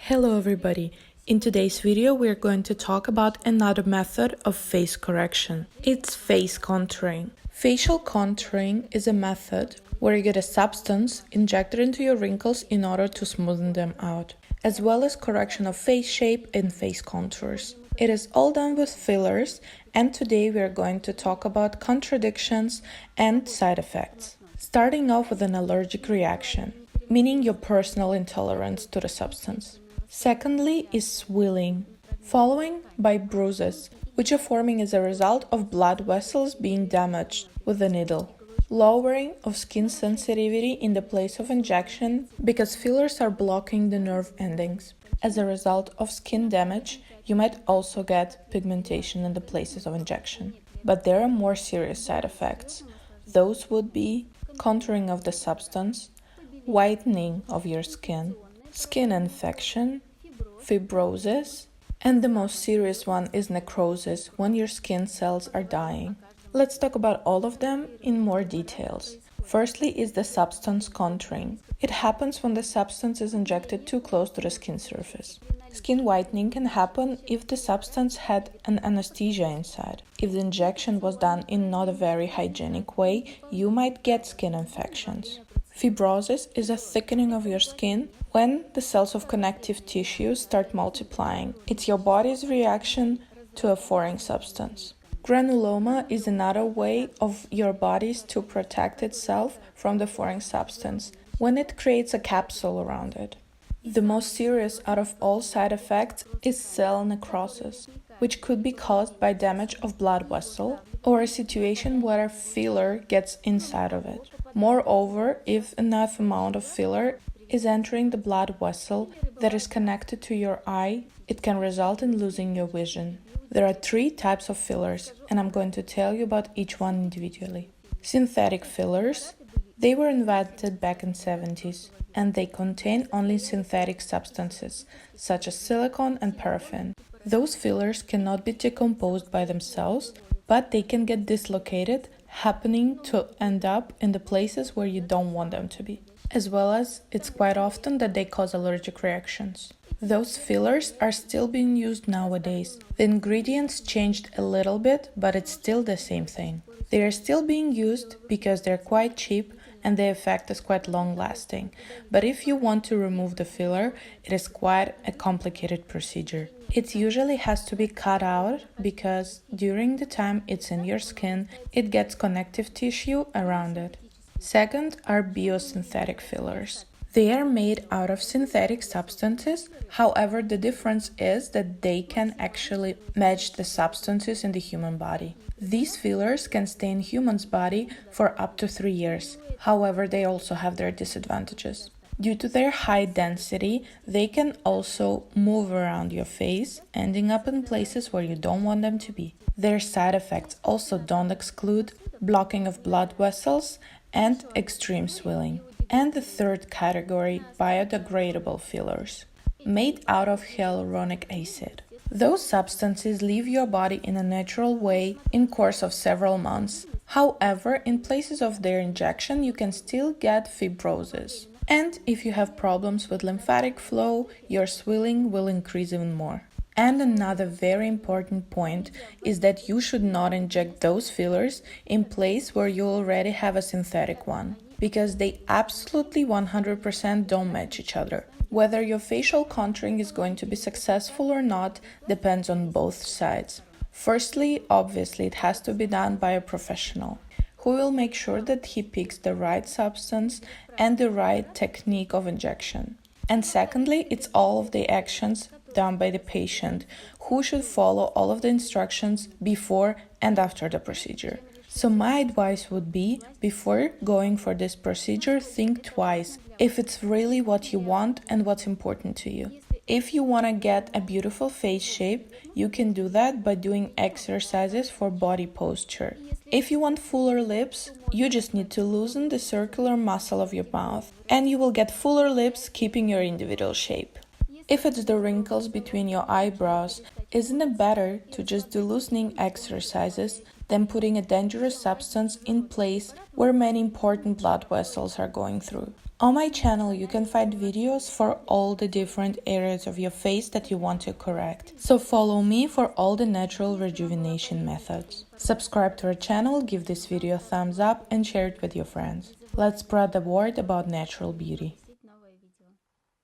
Hello everybody! In today's video we are going to talk about another method of face correction. It's face contouring. Facial contouring is a method where you get a substance injected into your wrinkles in order to smoothen them out, as well as correction of face shape and face contours. It is all done with fillers, and today we are going to talk about contradictions and side effects. Starting off with an allergic reaction, meaning your personal intolerance to the substance. Secondly is swelling, following by bruises, which are forming as a result of blood vessels being damaged with a needle. Lowering of skin sensitivity in the place of injection because fillers are blocking the nerve endings. As a result of skin damage, you might also get pigmentation in the places of injection. But there are more serious side effects. Those would be contouring of the substance, whitening of your skin infection, fibrosis, and the most serious one is necrosis, when your skin cells are dying. Let's talk about all of them in more details. Firstly is the substance contouring. It happens when the substance is injected too close to the skin surface. Skin whitening can happen if the substance had an anesthesia inside. If the injection was done in not a very hygienic way, you might get skin infections. Fibrosis is a thickening of your skin when the cells of connective tissue start multiplying. It's your body's reaction to a foreign substance. Granuloma is another way of your body to protect itself from the foreign substance when it creates a capsule around it. The most serious out of all side effects is cell necrosis, which could be caused by damage of blood vessel or a situation where a filler gets inside of it. Moreover, if enough amount of filler is entering the blood vessel that is connected to your eye, it can result in losing your vision. There are 3 types of fillers, and I'm going to tell you about each one individually. Synthetic fillers. They were invented back in 70s, and they contain only synthetic substances, such as silicone and paraffin. Those fillers cannot be decomposed by themselves, but they can get dislocated, happening to end up in the places where you don't want them to be. As well as, it's quite often that they cause allergic reactions. Those fillers are still being used nowadays. The ingredients changed a little bit, but it's still the same thing. They are still being used because they're quite cheap and the effect is quite long-lasting. But if you want to remove the filler, it is quite a complicated procedure. It usually has to be cut out because during the time it's in your skin, it gets connective tissue around it. Second are biosynthetic fillers. They are made out of synthetic substances, however the difference is that they can actually match the substances in the human body. These fillers can stay in humans' body for up to 3 years, however they also have their disadvantages. Due to their high density, they can also move around your face, ending up in places where you don't want them to be. Their side effects also don't exclude blocking of blood vessels and extreme swelling. And the third category, biodegradable fillers, made out of hyaluronic acid. Those substances leave your body in a natural way in course of several months. However, in places of their injection, you can still get fibrosis. And if you have problems with lymphatic flow, your swelling will increase even more. And another very important point is that you should not inject those fillers in place where you already have a synthetic one, because they absolutely 100% don't match each other. Whether your facial contouring is going to be successful or not depends on both sides. Firstly, obviously, it has to be done by a professional who will make sure that he picks the right substance and the right technique of injection. And secondly, it's all of the actions done by the patient, who should follow all of the instructions before and after the procedure. So my advice would be, before going for this procedure, think twice if it's really what you want and what's important to you. If you want to get a beautiful face shape, you can do that by doing exercises for body posture. If you want fuller lips, you just need to loosen the circular muscle of your mouth, and you will get fuller lips keeping your individual shape. If it's the wrinkles between your eyebrows, isn't it better to just do loosening exercises than putting a dangerous substance in place where many important blood vessels are going through? On my channel, you can find videos for all the different areas of your face that you want to correct. So follow me for all the natural rejuvenation methods. Subscribe to our channel, give this video a thumbs up and share it with your friends. Let's spread the word about natural beauty.